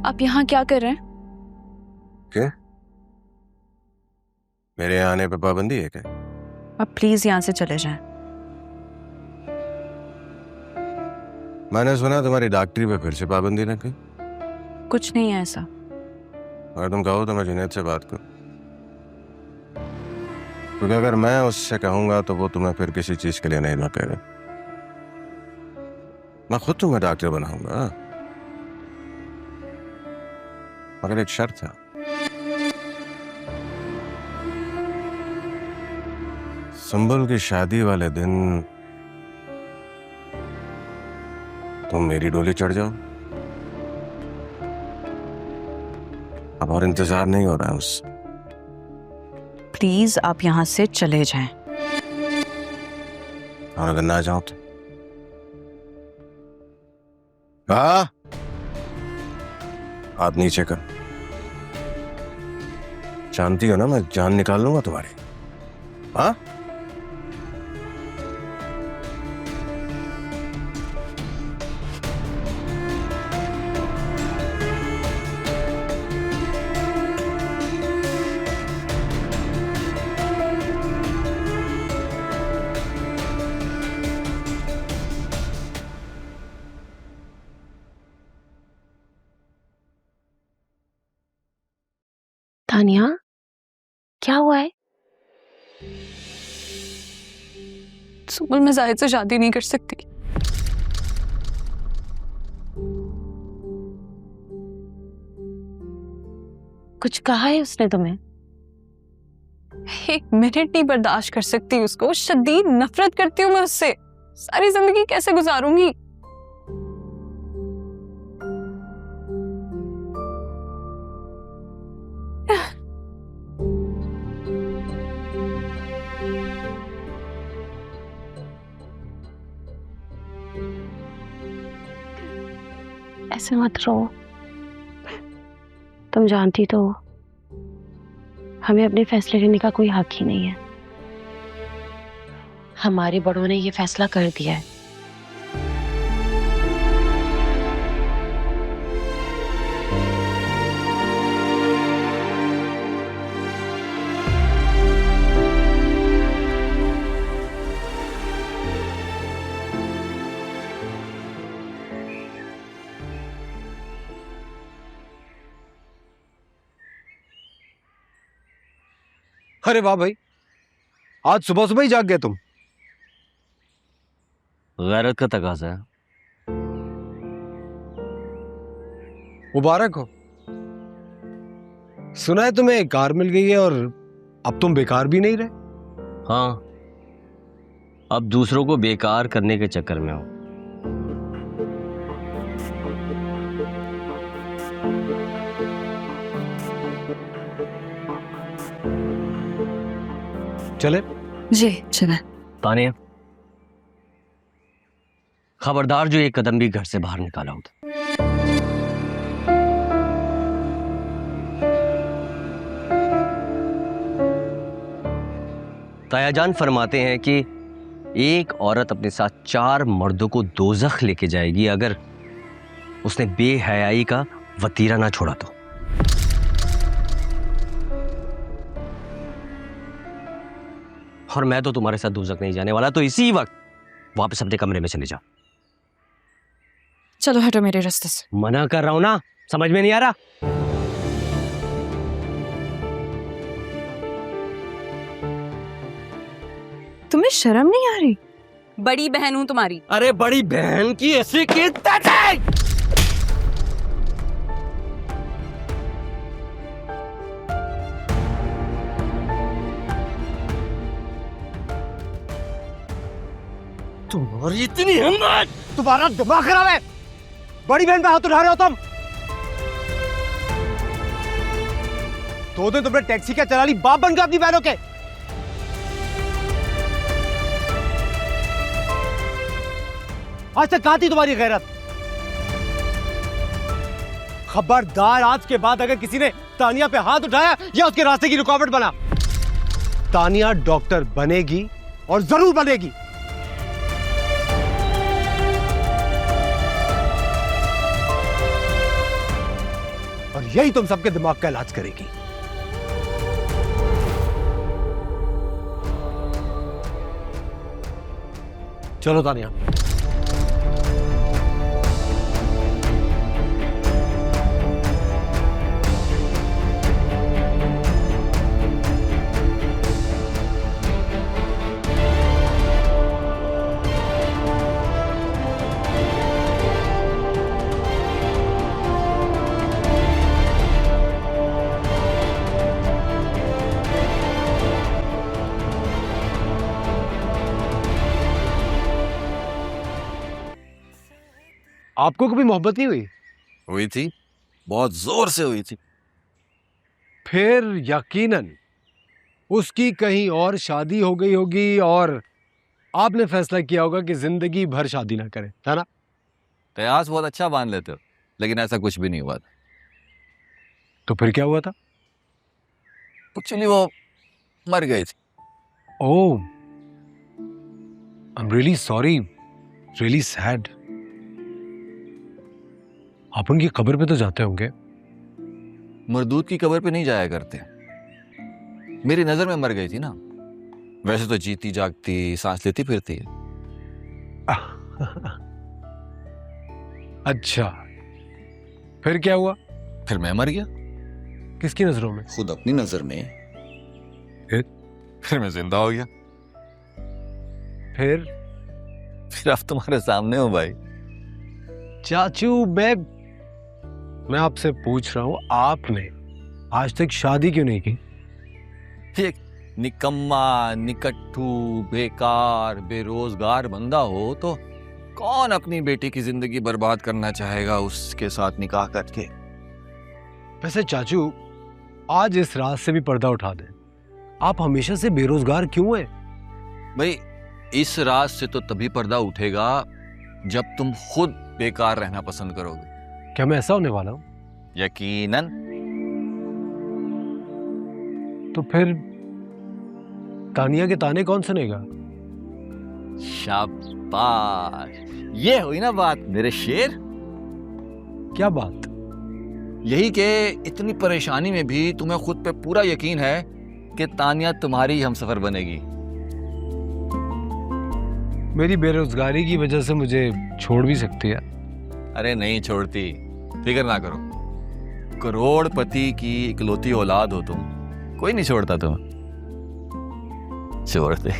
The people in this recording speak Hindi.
आप यहाँ क्या कर रहे हैं? क्या? मेरे यहाँ आने पे पाबंदी है क्या? आप प्लीज यहाँ से चले जाएं। मैंने सुना तुम्हारी डॉक्टरी पे फिर से पाबंदी लग गई। कुछ नहीं है ऐसा। अगर तुम कहो तो मैं जुनैद से बात करूं, क्योंकि अगर मैं उससे कहूंगा तो वो तुम्हें फिर किसी चीज के लिए नहीं रोकेगा। मैं खुद तुम्हें डॉक्टर बनाऊंगा, मगर एक शर्त है। संबल की शादी वाले दिन तुम मेरी डोली चढ़ जाओ। अब और इंतजार नहीं हो रहा है उससे। प्लीज आप यहाँ से चले जाएं। और अगर ना जाओ तो हाँ, हाथ नीचे कर। जानती हो ना मैं जान निकाल लूंगा तुम्हारी। हाँ, तानिया, क्या हुआ है? सुबह मैं जाहिद से शादी नहीं कर सकती। कुछ कहा है उसने तुम्हें? एक मिनट नहीं बर्दाश्त कर सकती उसको। शदीद नफरत करती हूँ मैं उससे। सारी जिंदगी कैसे गुजारूंगी? ऐसे मत रो। तुम जानती तो हो, हमें अपने फैसले लेने का कोई हक ही नहीं है। हमारे बड़ों ने ये फैसला कर दिया है। अरे वाह भाई, आज सुबह सुबह ही जाग गए तुम। गैरत का तकाजा है। मुबारक हो। सुना है तुम्हें एक कार मिल गई है और अब तुम बेकार भी नहीं रहे। हाँ, अब दूसरों को बेकार करने के चक्कर में हो। चले? जी चले। तानिया, खबरदार जो एक कदम भी घर से बाहर निकाला हो। तायाजान फरमाते हैं कि एक औरत अपने साथ 4 मर्दों को दोज़ख लेके जाएगी अगर उसने बेहयाई का वतीरा ना छोड़ा तो। और मैं तो तुम्हारे साथ दोज़ख नहीं जाने वाला, तो इसी वक्त वापस अपने कमरे में चले जाओ। चलो हटो मेरे रास्ते से। मना कर रहा हूं ना, समझ में नहीं आ रहा? तुम्हें शर्म नहीं आ रही? बड़ी बहन हूं तुम्हारी। अरे बड़ी बहन की ऐसी की तुम्हारी इतनी हिम्मत! तुम्हारा दिमाग खराब है। बड़ी बहन पे हाथ उठा रहे हो तुम। 2 दिन तुमने टैक्सी क्या चला ली, बाप बन गए अपनी बहनों के। आज तक कहां थी तुम्हारी गैरत? खबरदार, आज के बाद अगर किसी ने तानिया पे हाथ उठाया या उसके रास्ते की रुकावट बना, तानिया डॉक्टर बनेगी और जरूर बनेगी। और यही तुम सबके दिमाग का इलाज करेगी। चलो तानिया। आपको कभी मोहब्बत नहीं हुई? हुई थी, बहुत जोर से हुई थी। फिर यकीनन उसकी कहीं और शादी हो गई होगी और आपने फैसला किया होगा कि जिंदगी भर शादी ना करें, है ना? कयास बहुत अच्छा बांध लेते हो, लेकिन ऐसा कुछ भी नहीं हुआ था। तो फिर क्या हुआ था? एक्चुअली वो मर गई थी। Oh, I am really sorry, really sad. आप उनकी कब्र पे तो जाते होंगे? मरदूद की कब्र पे नहीं जाया करते। मेरी नजर में मर गई थी ना। वैसे तो जीती जागती, सांस लेती फिरती है। अच्छा, फिर क्या हुआ? फिर मैं मर गया किसकी नजरों में? खुद अपनी नजर में। फिर मैं जिंदा हो गया। फिर अब तुम्हारे सामने हो भाई। चाचू, मैं आपसे पूछ रहा हूं, आपने आज तक शादी क्यों नहीं की? एक निकम्मा, निकट्ठू, बेकार, बेरोजगार बंदा हो तो कौन अपनी बेटी की जिंदगी बर्बाद करना चाहेगा उसके साथ निकाह करके? वैसे चाचू, आज इस रात से भी पर्दा उठा दें। आप हमेशा से बेरोजगार क्यों हैं? भाई, इस रात से तो तभी पर्दा उठेगा जब तुम खुद बेकार रहना पसंद करोगे। क्या मैं ऐसा होने वाला हूं? यकीनन। तो फिर तानिया के ताने कौन सुनेगा? शाबाश, ये हुई ना बात मेरे शेर। क्या बात? यही कि इतनी परेशानी में भी तुम्हें खुद पे पूरा यकीन है कि तानिया तुम्हारी हमसफर बनेगी। मेरी बेरोजगारी की वजह से मुझे छोड़ भी सकती है। अरे नहीं छोड़ती, फिक्र ना करो। करोड़पति की इकलौती औलाद हो तुम, कोई नहीं छोड़ता तुम्हें। छोड़ दे।